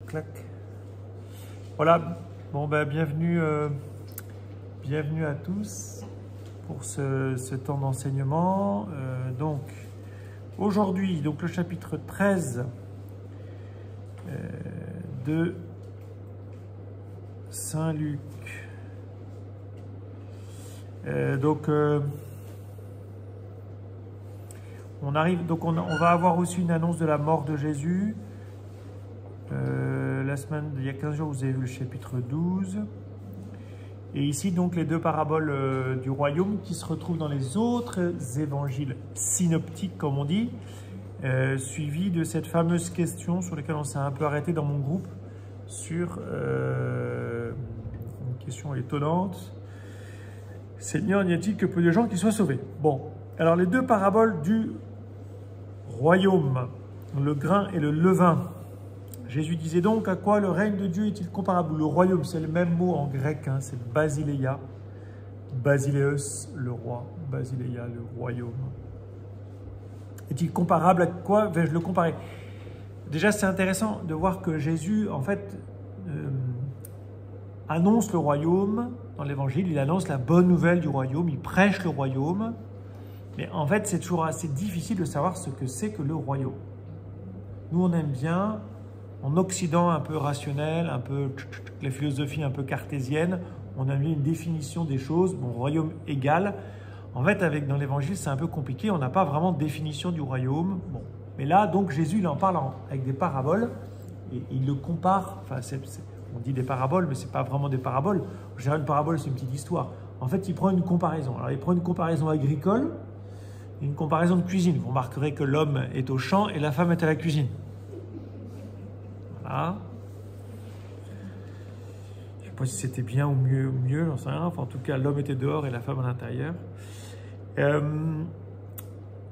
Clac. Voilà, bon ben bienvenue, bienvenue à tous pour ce temps d'enseignement. Donc aujourd'hui, donc le chapitre 13 de Saint Luc. On arrive, donc on va avoir aussi une annonce de la mort de Jésus. La semaine, il y a 15 jours, vous avez vu le chapitre 12. Et ici, donc, les deux paraboles du royaume qui se retrouvent dans les autres évangiles synoptiques, comme on dit, suivis de cette fameuse question sur laquelle on s'est un peu arrêté dans mon groupe, sur une question étonnante. Seigneur, n'y a-t-il que peu de gens qui soient sauvés? Bon, alors les deux paraboles du royaume, le grain et le levain. Jésus disait donc, à quoi le règne de Dieu est-il comparable? Le royaume, c'est le même mot en grec, hein, c'est basileia. Basileus, le roi. Basileia, le royaume. Est-il comparable? À quoi vais-je le comparer? Déjà, c'est intéressant de voir que Jésus, en fait, annonce le royaume dans l'évangile. Il annonce la bonne nouvelle du royaume, il prêche le royaume. Mais en fait, c'est toujours assez difficile de savoir ce que c'est que le royaume. Nous, on aime bien... En Occident, un peu rationnel, un peu la philosophie un peu cartésienne, on a mis une définition des choses, bon, royaume égal. En fait, dans l'évangile, c'est un peu compliqué, on n'a pas vraiment de définition du royaume. Bon. Mais là, donc, Jésus, il en parle avec des paraboles, et il le compare, enfin, on dit des paraboles, mais ce n'est pas vraiment des paraboles. En général, une parabole, c'est une petite histoire. En fait, il prend une comparaison. Alors, il prend une comparaison agricole, et une comparaison de cuisine. Vous remarquerez que l'homme est au champ et la femme est à la cuisine. Voilà. Je ne sais pas si c'était bien ou mieux, j'en sais rien. Enfin, en tout cas, l'homme était dehors et la femme à l'intérieur.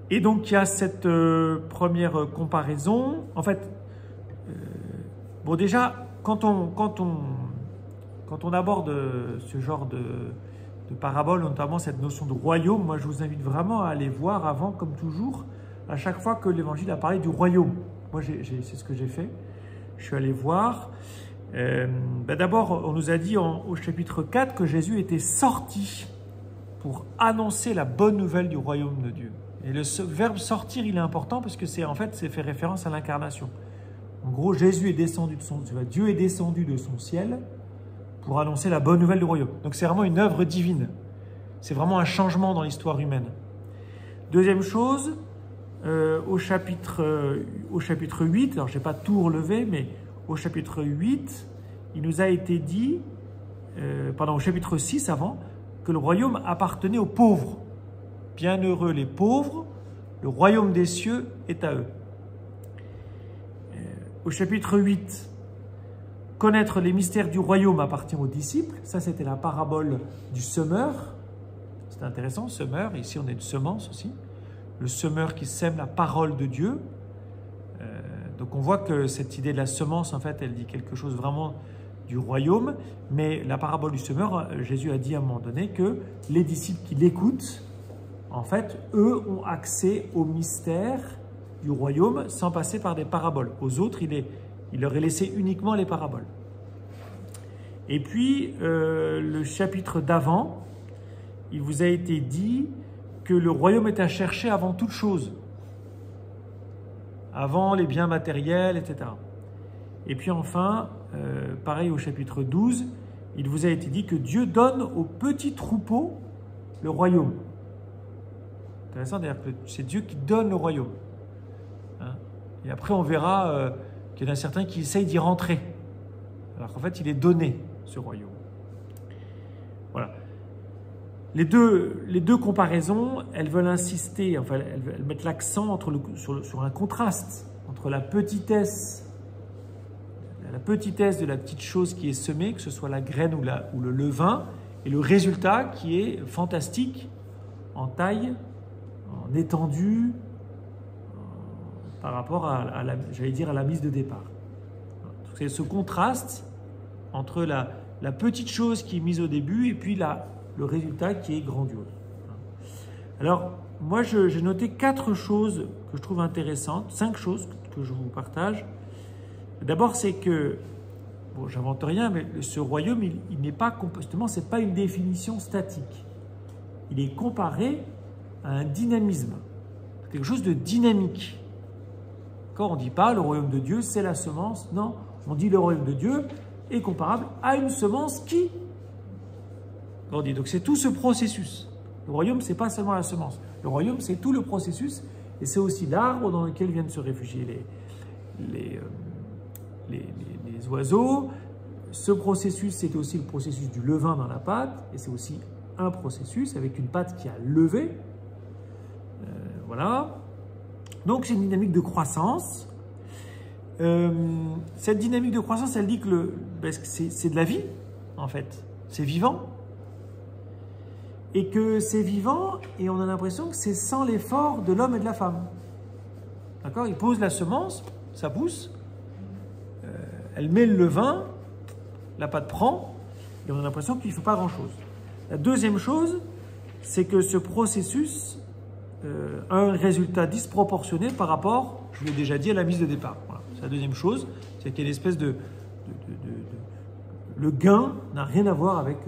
Et donc, il y a cette première comparaison. En fait, bon, déjà, quand on aborde ce genre de parabole, notamment cette notion de royaume, moi, je vous invite vraiment à aller voir avant, comme toujours, à chaque fois que l'Évangile a parlé du royaume. Moi, c'est ce que j'ai fait. Je suis allé voir. D'abord, on nous a dit au chapitre 4 que Jésus était sorti pour annoncer la bonne nouvelle du royaume de Dieu. Et le verbe sortir, il est important parce que c'est fait référence à l'incarnation. En gros, Jésus est descendu Dieu est descendu de son ciel pour annoncer la bonne nouvelle du royaume. Donc c'est vraiment une œuvre divine. C'est vraiment un changement dans l'histoire humaine. Deuxième chose, au chapitre 8, alors je n'ai pas tout relevé, mais au chapitre 8, il nous a été dit, au chapitre 6 avant, que le royaume appartenait aux pauvres. Bienheureux les pauvres, le royaume des cieux est à eux. Au chapitre 8, connaître les mystères du royaume appartient aux disciples. Ça, c'était la parabole du semeur. C'est intéressant, semeur. Ici, on a une semence aussi. Le semeur qui sème la parole de Dieu. Donc on voit que cette idée de la semence, en fait, elle dit quelque chose vraiment du royaume. Mais la parabole du semeur, Jésus a dit à un moment donné que les disciples qui l'écoutent, en fait, eux ont accès au mystère du royaume sans passer par des paraboles. Aux autres, il leur est laissé uniquement les paraboles. Et puis, le chapitre d'avant, il vous a été dit que le royaume est à chercher avant toute chose, avant les biens matériels, etc. Et puis enfin, pareil au chapitre 12, il vous a été dit que Dieu donne aux petits troupeaux le royaume. Intéressant d'ailleurs que c'est Dieu qui donne le royaume. Hein? Et après on verra qu'il y en a certains qui essayent d'y rentrer, alors qu'en fait il est donné, ce royaume. Voilà. Les deux comparaisons, elles veulent insister, enfin, elles mettent l'accent sur un contraste entre la petitesse de la petite chose qui est semée, que ce soit la graine ou le levain, et le résultat qui est fantastique en taille, en étendue, par rapport à la mise de départ. C'est ce contraste entre la petite chose qui est mise au début et puis le résultat qui est grandiose. Alors, moi, j'ai noté 4 choses que je trouve intéressantes, 5 choses que je vous partage. D'abord, c'est que, bon, j'invente rien, mais ce royaume, il n'est pas, justement, c'est pas une définition statique. Il est comparé à un dynamisme, quelque chose de dynamique. Quand on ne dit pas le royaume de Dieu, c'est la semence, non, on dit le royaume de Dieu est comparable à une semence qui grandit. Donc c'est tout ce processus. Le royaume, ce n'est pas seulement la semence. Le royaume, c'est tout le processus et c'est aussi l'arbre dans lequel viennent se réfugier les oiseaux. Ce processus, c'est aussi le processus du levain dans la pâte et c'est aussi un processus avec une pâte qui a levé. Voilà. Donc c'est une dynamique de croissance. Cette dynamique de croissance, elle dit que c'est de la vie, en fait. C'est vivant. Et que c'est vivant, et on a l'impression que c'est sans l'effort de l'homme et de la femme. D'accord? Il pose la semence, ça pousse, elle met le levain, la pâte prend, et on a l'impression qu'il ne faut pas grand-chose. La deuxième chose, c'est que ce processus a un résultat disproportionné par rapport, je vous l'ai déjà dit, à la mise de départ. Voilà. C'est la deuxième chose, c'est qu'il y a une espèce le gain n'a rien à voir avec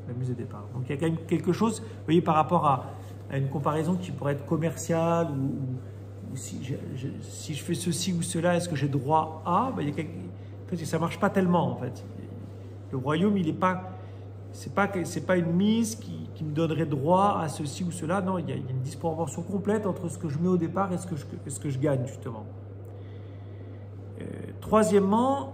la mise de départ. Donc il y a quand même quelque chose, vous voyez, par rapport à une comparaison qui pourrait être commerciale, ou si je fais ceci ou cela, est-ce que j'ai droit à, ben, en fait, ça ne marche pas tellement, en fait. Le royaume, il n'est pas... C'est pas une mise qui me donnerait droit à ceci ou cela. Non, il y a une disproportion complète entre ce que je mets au départ et ce que je gagne, justement. Troisièmement,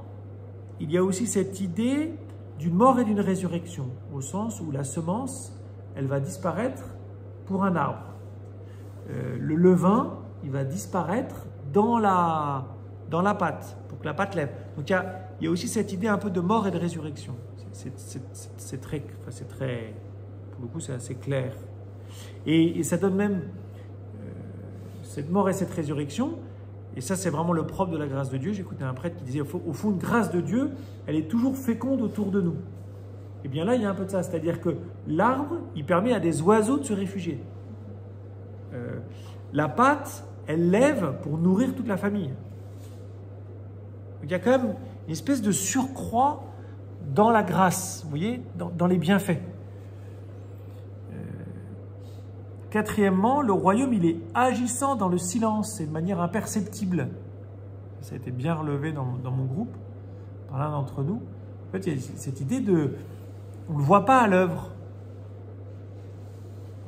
il y a aussi cette idée d'une mort et d'une résurrection, au sens où la semence, elle va disparaître pour un arbre. Le levain, il va disparaître dans la pâte, pour que la pâte lève. Donc il y a aussi cette idée un peu de mort et de résurrection. C'est très, pour le coup, c'est assez clair. Et ça donne même cette mort et cette résurrection, et ça c'est vraiment le propre de la grâce de Dieu. J'écoutais un prêtre qui disait, au fond, une grâce de Dieu, elle est toujours féconde autour de nous. Et bien là, il y a un peu de ça, c'est-à-dire que l'arbre, il permet à des oiseaux de se réfugier. La pâte, elle lève pour nourrir toute la famille. Donc, il y a quand même une espèce de surcroît dans la grâce, vous voyez, dans les bienfaits. Quatrièmement, le royaume, il est agissant dans le silence, c'est de manière imperceptible. Ça a été bien relevé dans mon groupe, par l'un d'entre nous. En fait, il y a cette idée de... On ne le voit pas à l'œuvre.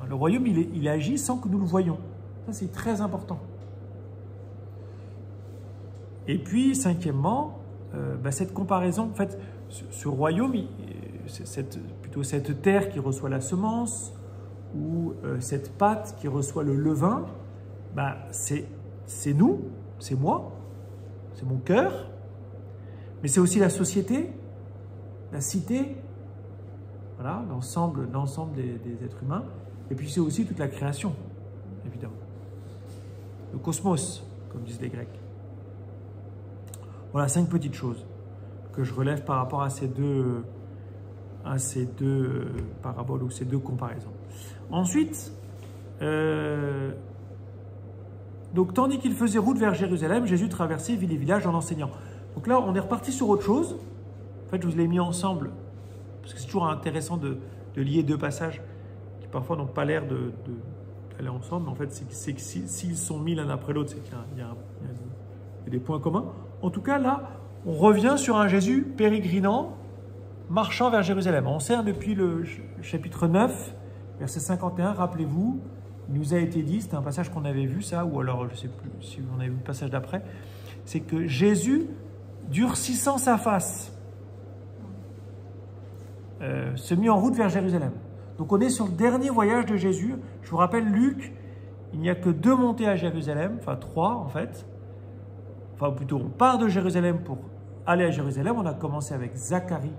Le royaume, il agit sans que nous le voyions. Ça, c'est très important. Et puis, cinquièmement, cette comparaison, en fait, ce royaume, plutôt cette terre qui reçoit la semence, ou cette pâte qui reçoit le levain, c'est nous, c'est moi, c'est mon cœur, mais c'est aussi la société, la cité, voilà, l'ensemble des êtres humains, et puis c'est aussi toute la création, évidemment. Le cosmos, comme disent les Grecs. Voilà 5 petites choses que je relève par rapport à ces deux paraboles ou ces deux comparaisons. Ensuite, donc tandis qu'il faisait route vers Jérusalem, Jésus traversait villes et villages en enseignant. Donc là, on est reparti sur autre chose. En fait, je vous l'ai mis ensemble, parce que c'est toujours intéressant de lier deux passages qui parfois n'ont pas l'air d'aller ensemble. Mais en fait, c'est que s'ils sont mis l'un après l'autre, c'est qu'il y a des points communs. En tout cas, là, on revient sur un Jésus pérégrinant, marchant vers Jérusalem. On sait depuis le chapitre 9, verset 51, rappelez-vous, il nous a été dit, c'était un passage qu'on avait vu ça, ou alors je ne sais plus si on avait vu le passage d'après, c'est que Jésus, durcissant sa face, se mit en route vers Jérusalem. Donc on est sur le dernier voyage de Jésus. Je vous rappelle, Luc, il n'y a que 2 montées à Jérusalem, enfin 3 en fait. Enfin plutôt, on part de Jérusalem pour aller à Jérusalem. On a commencé avec Zacharie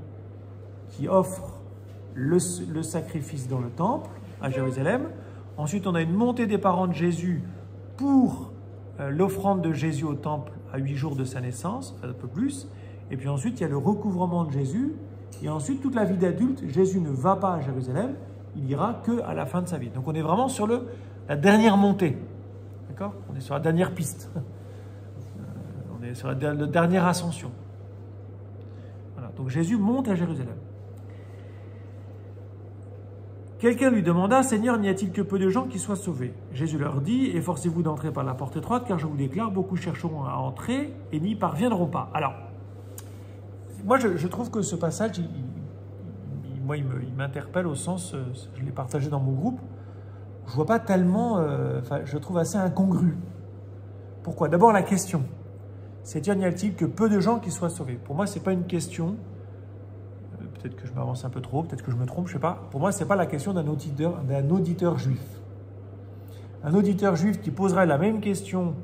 qui offre le sacrifice dans le temple à Jérusalem. Ensuite, on a une montée des parents de Jésus pour l'offrande de Jésus au temple à 8 jours de sa naissance, un peu plus. Et puis ensuite, il y a le recouvrement de Jésus. Et ensuite, toute la vie d'adulte, Jésus ne va pas à Jérusalem, il ira qu'à la fin de sa vie. Donc on est vraiment sur la dernière montée. D'accord ? On est sur la dernière piste. On est sur la dernière ascension. Voilà. Donc Jésus monte à Jérusalem. Quelqu'un lui demanda, « Seigneur, n'y a-t-il que peu de gens qui soient sauvés ?» Jésus leur dit, « Efforcez-vous d'entrer par la porte étroite, car je vous déclare, beaucoup chercheront à entrer et n'y parviendront pas. » Alors, moi je trouve que ce passage, il m'interpelle au sens, je l'ai partagé dans mon groupe, je ne vois pas tellement, je le trouve assez incongru. Pourquoi? D'abord la question, c'est-à-dire, n'y a-t-il que peu de gens qui soient sauvés? Pour moi, ce n'est pas une question. Peut-être que je m'avance un peu trop, peut-être que je me trompe, je ne sais pas. Pour moi, ce n'est pas la question d'un auditeur juif. Un auditeur juif qui poserait la même question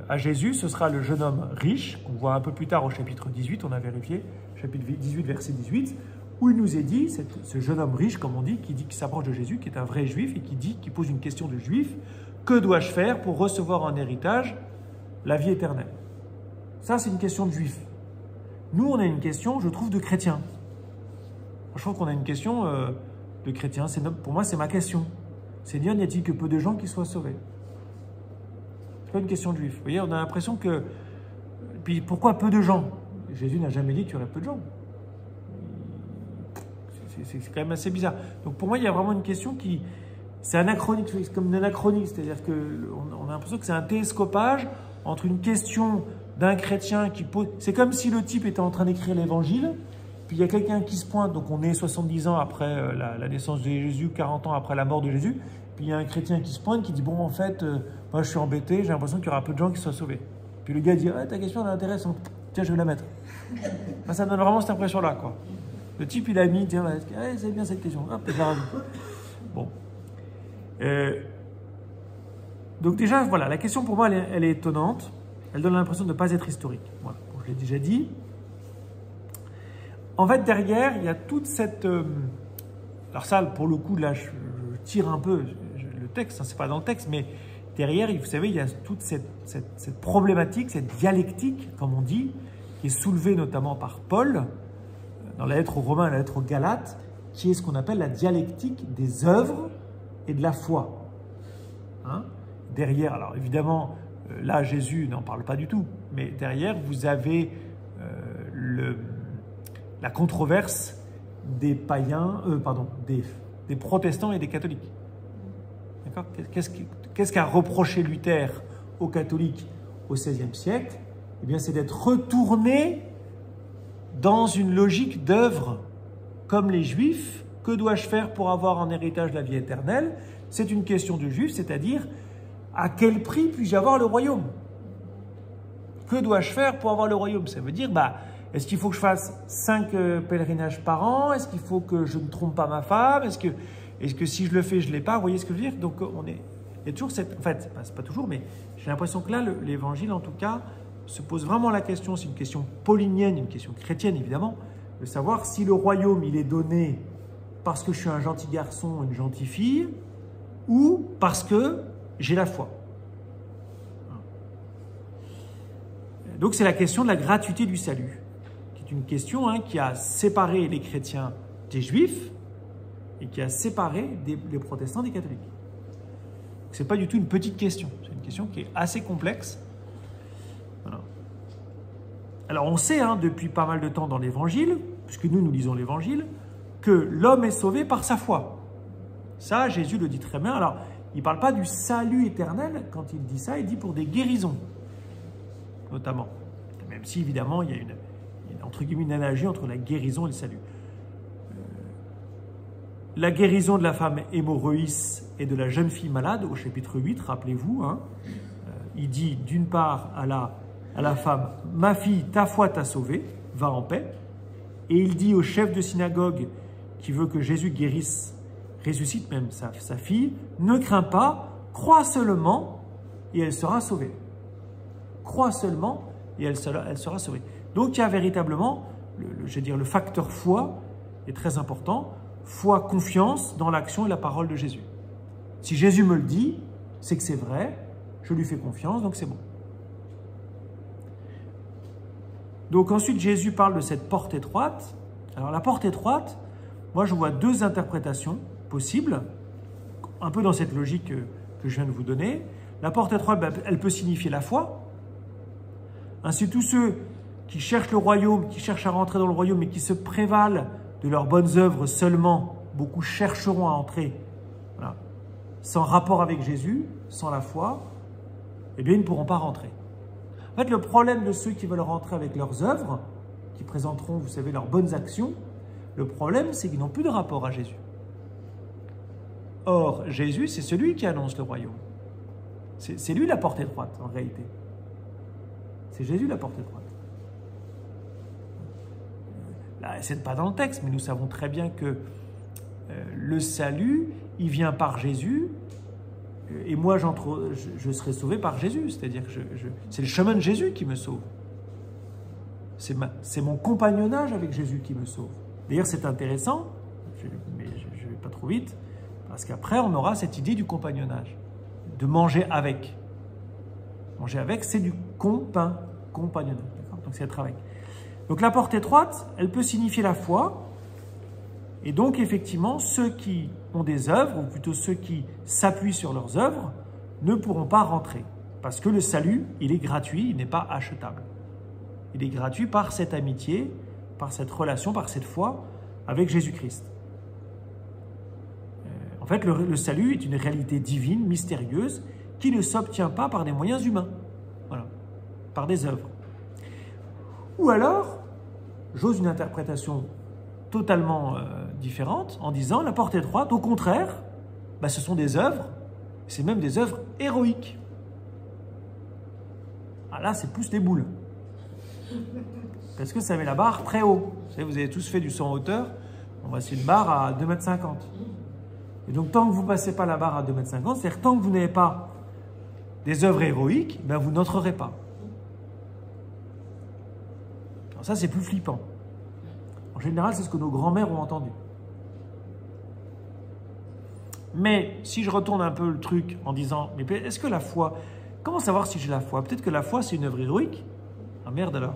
à Jésus, ce sera le jeune homme riche, qu'on voit un peu plus tard au chapitre 18, on a vérifié, chapitre 18, verset 18, où il nous est dit, ce jeune homme riche, comme on dit, qui s'approche de Jésus, qui est un vrai juif, et qui pose une question de juif, « Que dois-je faire pour recevoir en héritage la vie éternelle ?» Ça, c'est une question de juif. Nous, on a une question, je trouve, de chrétien. Je trouve qu'on a une question de chrétien. Pour moi, c'est ma question. Seigneur, n'y a-t-il que peu de gens qui soient sauvés? C'est pas une question de juif. Vous voyez, on a l'impression que... Puis pourquoi peu de gens? Jésus n'a jamais dit qu'il y aurait peu de gens. C'est quand même assez bizarre. Donc pour moi, il y a vraiment une question qui... C'est anachronique, c'est comme une anachronie. C'est-à-dire qu'on a l'impression que c'est un télescopage entre une question d'un chrétien qui pose... C'est comme si le type était en train d'écrire l'évangile, puis il y a quelqu'un qui se pointe, donc on est 70 ans après la naissance de Jésus, 40 ans après la mort de Jésus, puis il y a un chrétien qui se pointe, qui dit, bon, en fait, moi je suis embêté, j'ai l'impression qu'il y aura peu de gens qui soient sauvés. Puis le gars dit, ah, ta question elle est intéressante, tiens, je vais la mettre. Enfin, ça donne vraiment cette impression-là, quoi. Le type, il a mis, tiens, c'est bien cette question, hop, je la rajoute. Bon. Donc déjà, voilà, la question pour moi, elle est étonnante. Elle donne l'impression de ne pas être historique. Voilà, bon, je l'ai déjà dit. En fait, derrière, il y a toute cette... alors ça, pour le coup, là, je tire un peu le texte, hein, c'est pas dans le texte, mais derrière, vous savez, il y a toute cette problématique, cette dialectique, comme on dit, qui est soulevée notamment par Paul, dans la lettre aux Romains et la lettre aux Galates, qui est ce qu'on appelle la dialectique des œuvres et de la foi. Hein? Derrière, alors évidemment... Là, Jésus n'en parle pas du tout, mais derrière, vous avez la controverse des païens, des protestants et des catholiques. D'accord ? Qu'est-ce qu'a reproché Luther aux catholiques au XVIe siècle? Eh bien, c'est d'être retourné dans une logique d'œuvre, comme les Juifs. Que dois-je faire pour avoir en héritage la vie éternelle? C'est une question de Juif, c'est-à-dire à quel prix puis-je avoir le royaume? Que dois-je faire pour avoir le royaume? Ça veut dire, est-ce qu'il faut que je fasse 5 pèlerinages par an? Est-ce qu'il faut que je ne trompe pas ma femme? Est-ce que si je le fais, je ne l'ai pas? Vous voyez ce que je veux dire? Donc, il y a toujours cette... En fait, c'est pas toujours, mais j'ai l'impression que là, l'évangile, en tout cas, se pose vraiment la question, c'est une question paulinienne, une question chrétienne, évidemment, de savoir si le royaume, il est donné parce que je suis un gentil garçon, une gentille fille, ou parce que j'ai la foi. Donc c'est la question de la gratuité du salut, qui est une question qui a séparé les chrétiens des juifs et qui a séparé les protestants des catholiques. Ce n'est pas du tout une petite question, c'est une question qui est assez complexe. Voilà. Alors on sait depuis pas mal de temps dans l'évangile, puisque nous lisons l'évangile, que l'homme est sauvé par sa foi. Ça, Jésus le dit très bien. Alors, il ne parle pas du salut éternel quand il dit ça, il dit pour des guérisons, notamment. Même si, évidemment, il y a entre guillemets, une analogie entre la guérison et le salut. La guérison de la femme hémorroïs et de la jeune fille malade, au chapitre 8, rappelez-vous, il dit d'une part à la femme, « Ma fille, ta foi t'a sauvée, va en paix ». Et il dit au chef de synagogue qui veut que Jésus guérisse, ressuscite même sa fille, « Ne crains pas, crois seulement et elle sera sauvée. » Crois seulement et elle sera sauvée. Donc il y a véritablement, le facteur foi est très important. Foi, confiance dans l'action et la parole de Jésus. Si Jésus me le dit, c'est que c'est vrai, je lui fais confiance, donc c'est bon. Donc ensuite, Jésus parle de cette porte étroite. Alors la porte étroite, moi je vois deux interprétations possibles, un peu dans cette logique que je viens de vous donner. La porte étroite, elle peut signifier la foi. Ainsi, tous ceux qui cherchent le royaume, qui cherchent à rentrer dans le royaume, mais qui se prévalent de leurs bonnes œuvres seulement, beaucoup chercheront à entrer, voilà, sans rapport avec Jésus, sans la foi, eh bien, ils ne pourront pas rentrer. En fait, le problème de ceux qui veulent rentrer avec leurs œuvres, qui présenteront, vous savez, leurs bonnes actions, le problème, c'est qu'ils n'ont plus de rapport à Jésus. Or, Jésus, c'est celui qui annonce le royaume. C'est lui la porte étroite, en réalité. C'est Jésus la porte étroite. Là, c'est pas dans le texte, mais nous savons très bien que le salut, il vient par Jésus, et moi, je serai sauvé par Jésus. C'est-à-dire que c'est le chemin de Jésus qui me sauve. C'est mon compagnonnage avec Jésus qui me sauve. D'ailleurs, c'est intéressant, mais je ne vais pas trop vite, parce qu'après, on aura cette idée du compagnonnage, de manger avec. Manger avec, c'est du compagnonnage. Donc, c'est être avec. Donc, la porte étroite, elle peut signifier la foi. Et donc, effectivement, ceux qui ont des œuvres, ou plutôt ceux qui s'appuient sur leurs œuvres, ne pourront pas rentrer. Parce que le salut, il est gratuit, il n'est pas achetable. Il est gratuit par cette amitié, par cette relation, par cette foi avec Jésus-Christ. En fait, le salut est une réalité divine, mystérieuse, qui ne s'obtient pas par des moyens humains, voilà, par des œuvres. Ou alors, j'ose une interprétation totalement différente en disant la porte étroite, au contraire, ce sont des œuvres, c'est même des œuvres héroïques. Ah là, c'est plus des boules. Parce que ça met la barre très haut. Vous savez, vous avez tous fait du saut en hauteur, on va essayer une barre à 2,50 m. Et donc, tant que vous ne passez pas la barre à 2,50 m, c'est-à-dire tant que vous n'avez pas des œuvres héroïques, vous n'entrerez pas. Alors ça, c'est plus flippant. En général, c'est ce que nos grands-mères ont entendu. Mais si je retourne un peu le truc en disant, mais est-ce que la foi, comment savoir si j'ai la foi? Peut-être que la foi, c'est une œuvre héroïque. Ah merde alors.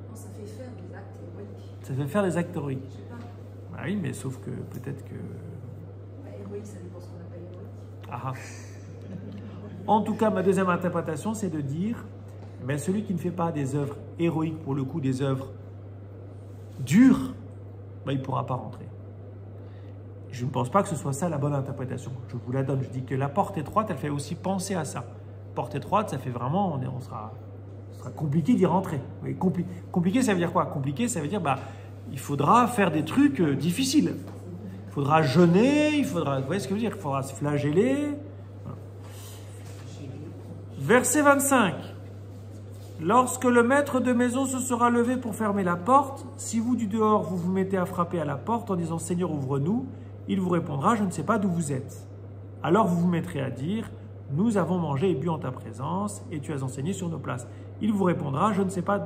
Non, ça fait faire des actes héroïques. Ça fait faire des actes héroïques. Je sais pas. Ah oui, mais sauf que peut-être que... Héroïque, ça dépend ce qu'on appelle héroïque. Ah. En tout cas, ma deuxième interprétation, c'est de dire, celui qui ne fait pas des œuvres héroïques, pour le coup, des œuvres dures, il ne pourra pas rentrer. Je ne pense pas que ce soit ça la bonne interprétation. Je vous la donne. Je dis que la porte étroite, elle fait aussi penser à ça. Porte étroite, ça fait vraiment, ce sera compliqué d'y rentrer. Oui, compliqué, ça veut dire quoi? Compliqué, ça veut dire, il faudra faire des trucs difficiles. Il faudra jeûner, vous voyez ce que je veux dire? Il faudra se flageller. Voilà. Verset 25. Lorsque le maître de maison se sera levé pour fermer la porte, si vous du dehors vous vous mettez à frapper à la porte en disant « Seigneur, ouvre-nous », il vous répondra « Je ne sais pas d'où vous êtes ». Alors vous vous mettrez à dire « Nous avons mangé et bu en ta présence et tu as enseigné sur nos places ». Il vous répondra « Je ne sais pas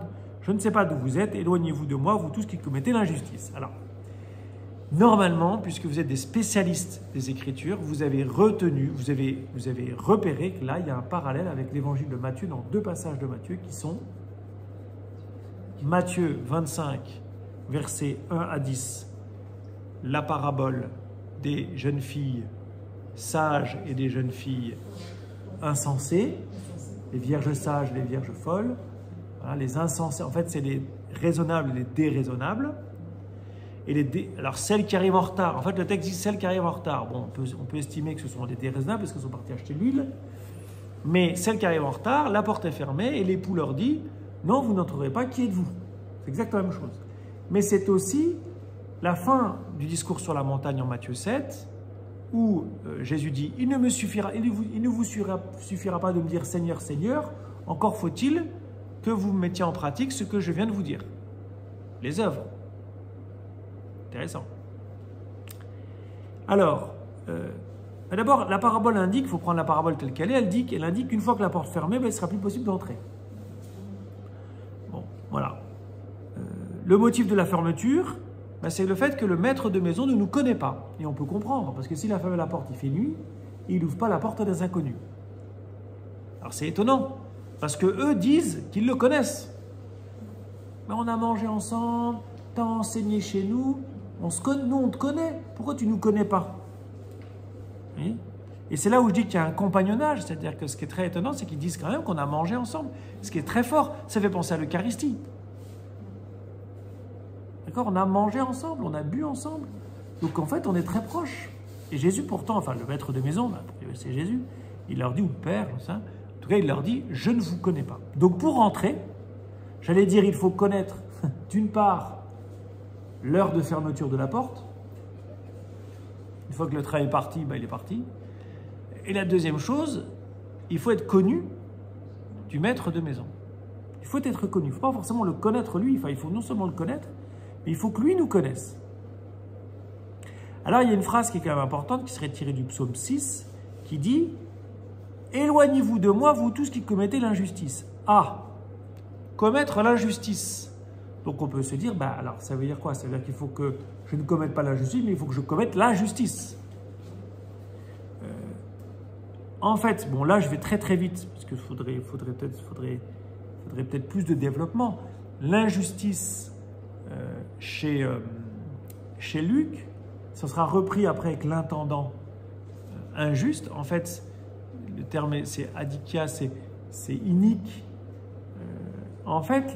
d'où vous êtes, éloignez-vous de moi, vous tous qui commettez l'injustice ». Alors, normalement, puisque vous êtes des spécialistes des Écritures, vous avez retenu, vous avez repéré que là, il y a un parallèle avec l'évangile de Matthieu dans deux passages de Matthieu qui sont Matthieu 25, versets 1 à 10, la parabole des jeunes filles sages et des jeunes filles insensées, les vierges sages, les vierges folles, voilà, les insensés, en fait, c'est les raisonnables et les déraisonnables. Alors, celles qui arrivent en retard, en fait, le texte dit celles qui arrivent en retard. Bon, on peut estimer que ce sont des déraisonnables parce qu'elles sont parties acheter l'huile. Mais celles qui arrivent en retard, la porte est fermée et l'époux leur dit non, vous n'entrerez pas, qui êtes-vous? C'est exactement la même chose. Mais c'est aussi la fin du discours sur la montagne en Matthieu 7, où Jésus dit il ne vous suffira pas de me dire Seigneur, Seigneur, encore faut-il que vous mettiez en pratique ce que je viens de vous dire. Les œuvres. Intéressant. Alors, d'abord, la parabole indique, il faut prendre la parabole telle qu'elle est, elle indique qu'une fois que la porte est fermée, il ne sera plus possible d'entrer. Bon, voilà. Le motif de la fermeture, c'est le fait que le maître de maison ne nous connaît pas. Et on peut comprendre, parce que s'il a fermé la porte, il fait nuit, et il n'ouvre pas la porte des inconnus. Alors c'est étonnant, parce qu'eux disent qu'ils le connaissent. Mais on a mangé ensemble, t'as enseigné chez nous, nous on te connaît, pourquoi tu ne nous connais pas? Oui. Et c'est là où je dis qu'il y a un compagnonnage, c'est-à-dire que ce qui est très étonnant, c'est qu'ils disent quand même qu'on a mangé ensemble. Ce qui est très fort, ça fait penser à l'Eucharistie. D'accord? On a mangé ensemble, on a bu ensemble. Donc en fait, on est très proches. Et Jésus pourtant, enfin le maître de maison, c'est Jésus, il leur dit, ou le Père, ça, en tout cas il leur dit, je ne vous connais pas. Donc pour rentrer, j'allais dire, il faut connaître d'une part l'heure de fermeture de la porte. Une fois que le train est parti, il est parti. Et la deuxième chose, il faut être connu du maître de maison. Il faut être connu. Il ne faut pas forcément le connaître lui. Enfin, il faut non seulement le connaître, mais il faut que lui nous connaisse. Alors, il y a une phrase qui est quand même importante, qui serait tirée du psaume 6, qui dit « Éloignez-vous de moi, vous tous qui commettez l'injustice. » Ah, commettre l'injustice. Donc, on peut se dire, alors, ça veut dire quoi? Ça veut dire qu'il faut que je ne commette pas l'injustice, mais il faut que je commette l'injustice. En fait, bon là je vais très vite, parce qu'il faudrait peut-être plus de développement. L'injustice chez Luc, ça sera repris après avec l'intendant injuste. En fait, le terme c'est adikia, c'est inique. En fait,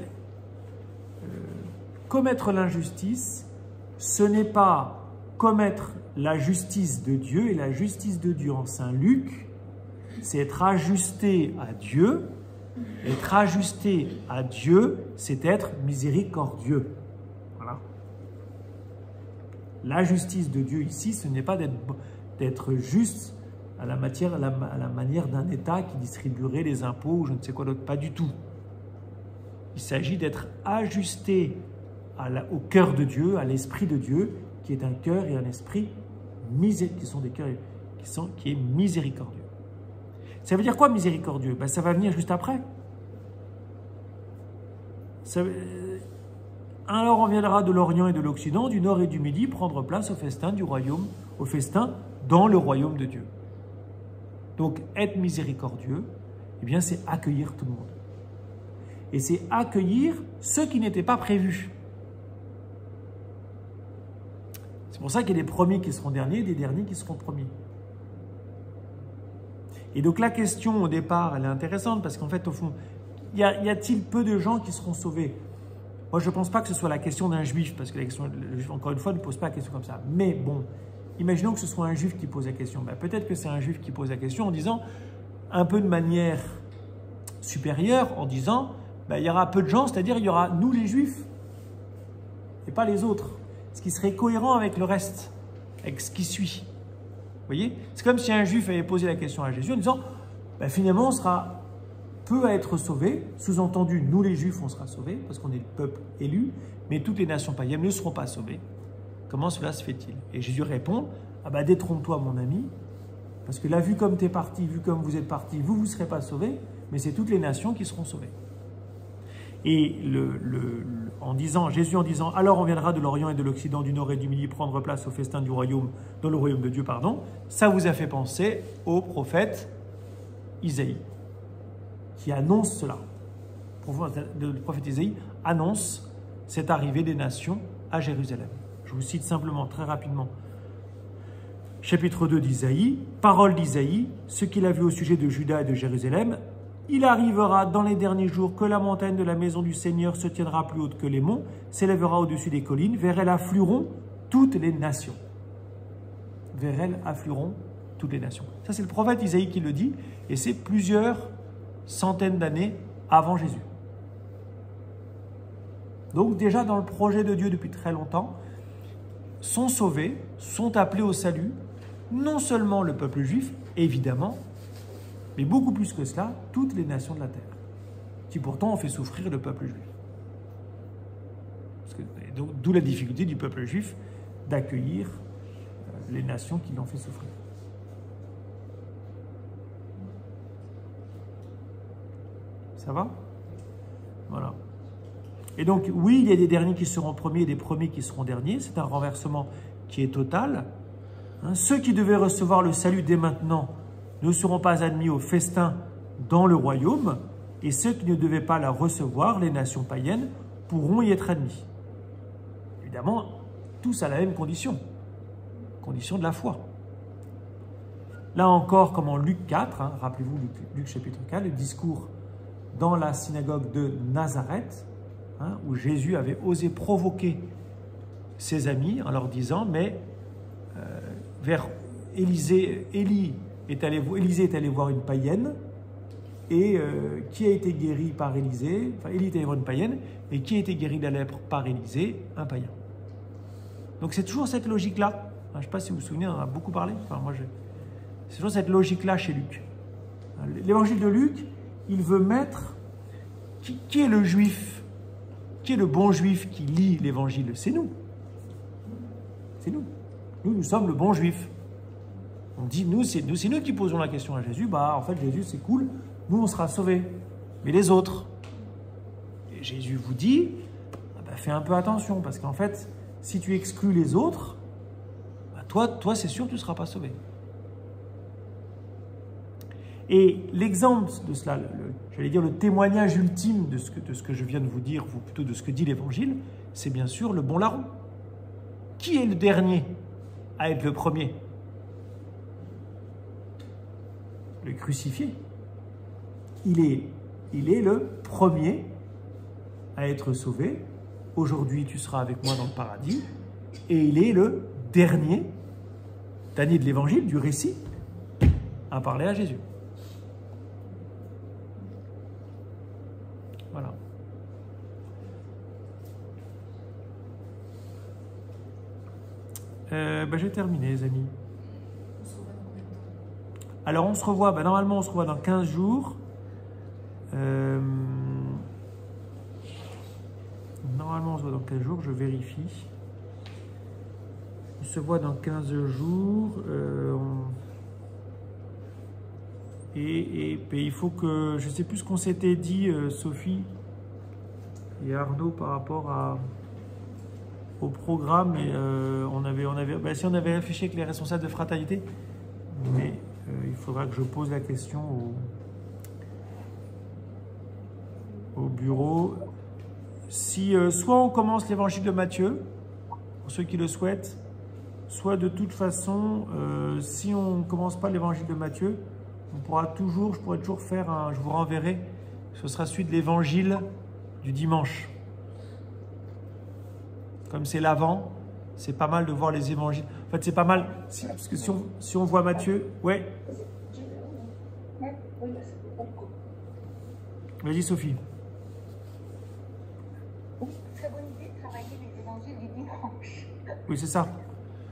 commettre l'injustice, ce n'est pas commettre la justice de Dieu, et la justice de Dieu en Saint Luc, c'est être ajusté à Dieu. Être ajusté à Dieu, c'est être miséricordieux. Voilà. La justice de Dieu ici, ce n'est pas d'être juste à la manière d'un État qui distribuerait les impôts ou je ne sais quoi d'autre. Pas du tout. Il s'agit d'être ajusté au cœur de Dieu, à l'esprit de Dieu, qui est un cœur et un esprit qui est miséricordieux. Ça veut dire quoi miséricordieux? Ça va venir juste après. Alors on viendra de l'Orient et de l'Occident, du Nord et du Midi, prendre place au festin du royaume, au festin dans le royaume de Dieu. Donc être miséricordieux, eh bien c'est accueillir tout le monde. Et c'est accueillir ceux qui n'étaient pas prévus. C'est pour ça qu'il y a des premiers qui seront derniers et des derniers qui seront premiers. Et donc la question au départ, elle est intéressante parce qu'en fait, au fond, y a-t-il peu de gens qui seront sauvés? Moi, je ne pense pas que ce soit la question d'un juif, parce que le juif, encore une fois, ne pose pas la question comme ça. Mais bon, imaginons que ce soit un juif qui pose la question. Peut-être que c'est un juif qui pose la question en disant, un peu de manière supérieure, en disant, il y aura peu de gens, c'est-à-dire il y aura nous les juifs et pas les autres. Ce qui serait cohérent avec le reste, avec ce qui suit. Vous voyez? C'est comme si un juif avait posé la question à Jésus en disant finalement on sera peu à être sauvés, sous-entendu nous les juifs on sera sauvés parce qu'on est le peuple élu, mais toutes les nations païennes ne seront pas sauvées. Comment cela se fait-il? Et Jésus répond détrompe-toi mon ami, parce que là vu comme tu es parti, vu comme vous êtes parti, vous ne serez pas sauvés, mais c'est toutes les nations qui seront sauvées. Et Jésus en disant « Alors on viendra de l'Orient et de l'Occident, du Nord et du Midi, prendre place au festin du royaume, dans le royaume de Dieu, pardon », ça vous a fait penser au prophète Isaïe, qui annonce cela. Le prophète Isaïe annonce cette arrivée des nations à Jérusalem. Je vous cite simplement, très rapidement, chapitre 2 d'Isaïe, parole d'Isaïe, ce qu'il a vu au sujet de Juda et de Jérusalem. Il arrivera dans les derniers jours que la montagne de la maison du Seigneur se tiendra plus haute que les monts, s'élèvera au-dessus des collines, vers elle afflueront toutes les nations. Vers elle afflueront toutes les nations. Ça, c'est le prophète Isaïe qui le dit, et c'est plusieurs centaines d'années avant Jésus. Donc déjà dans le projet de Dieu depuis très longtemps, sont sauvés, sont appelés au salut, non seulement le peuple juif, évidemment, mais beaucoup plus que cela, toutes les nations de la terre, qui pourtant ont fait souffrir le peuple juif. D'où la difficulté du peuple juif d'accueillir les nations qui l'ont fait souffrir. Ça va? Voilà. Et donc, oui, il y a des derniers qui seront premiers et des premiers qui seront derniers. C'est un renversement qui est total. Ceux qui devaient recevoir le salut dès maintenant ne seront pas admis au festin dans le royaume, et ceux qui ne devaient pas la recevoir, les nations païennes, pourront y être admis. Évidemment, tous à la même condition de la foi. Là encore, comme en Luc 4, hein, rappelez-vous Luc chapitre 4, le discours dans la synagogue de Nazareth, hein, où Jésus avait osé provoquer ses amis en leur disant, mais vers Élisée est allé voir une païenne, et qui a été guéri par Élisée, enfin Élie est allé voir une païenne, et qui a été guéri de la lèpre par Élisée, un païen. Donc c'est toujours cette logique-là. Je ne sais pas si vous vous souvenez, on en a beaucoup parlé. C'est toujours cette logique-là chez Luc. L'évangile de Luc, il veut mettre qui est le juif, qui est le bon juif qui lit l'évangile? C'est nous. C'est nous. Nous sommes le bon juif. On dit, c'est nous qui posons la question à Jésus. En fait, Jésus, c'est cool. Nous, on sera sauvés. Mais les autres? Et Jésus vous dit, fais un peu attention, parce qu'en fait, si tu exclus les autres, toi, c'est sûr, tu ne seras pas sauvé. Et l'exemple de cela, j'allais dire le témoignage ultime de ce que je viens de vous dire, ou plutôt de ce que dit l'Évangile, c'est bien sûr le bon larron. Qui est le dernier à être le premier? Le crucifié. Il est le premier à être sauvé. Aujourd'hui, tu seras avec moi dans le paradis. Et il est le dernier de l'Évangile, du récit, à parler à Jésus. Voilà. J'ai terminé, les amis. On se revoit dans combien de temps? Alors, on se revoit, normalement, on se revoit dans 15 jours. Normalement, on se voit dans 15 jours, je vérifie. On se voit dans 15 jours. Et il faut que... Je ne sais plus ce qu'on s'était dit, Sophie et Arnaud, par rapport au programme. Et, si on avait affiché avec les responsables de fraternité, mais il faudra que je pose la question au bureau. Si soit on commence l'évangile de Matthieu, pour ceux qui le souhaitent, soit de toute façon, si on ne commence pas l'évangile de Matthieu, je pourrais toujours faire je vous renverrai, ce sera celui de l'évangile du dimanche. Comme c'est l'avant, c'est pas mal de voir les évangiles. En fait, c'est pas mal, parce que si on voit Matthieu, ouais. Vas-y, Sophie. Très bonne idée de travailler les évangiles du dimanche. Oui, c'est ça.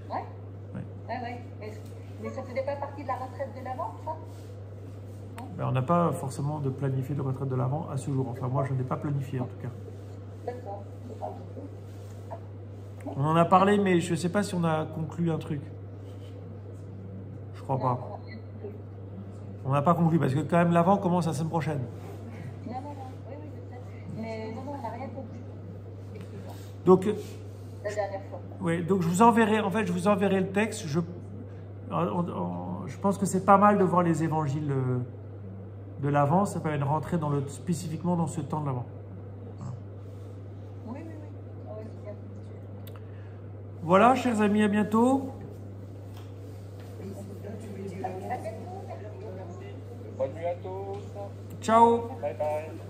Ouais. Mais ça faisait pas partie de la retraite de l'avant, ça? On n'a pas forcément de planifier de retraite de l'avant à ce jour. Enfin, moi, je n'ai pas planifié en tout cas. D'accord. On en a parlé, mais je ne sais pas si on a conclu un truc. Je crois pas. On n'a pas conclu parce que quand même l'avant commence la semaine prochaine. Non, oui, je sais. Mais non, on n'a rien compris. Donc, la dernière fois. Oui, donc je vous enverrai le texte. Je pense que c'est pas mal de voir les évangiles de l'avant. Ça peut être rentrer spécifiquement dans ce temps de l'avant. Oui. Ah oui, c'est bien. Voilà, chers amis, à bientôt. À bientôt. Bonne nuit à tous. Ciao. Bye bye.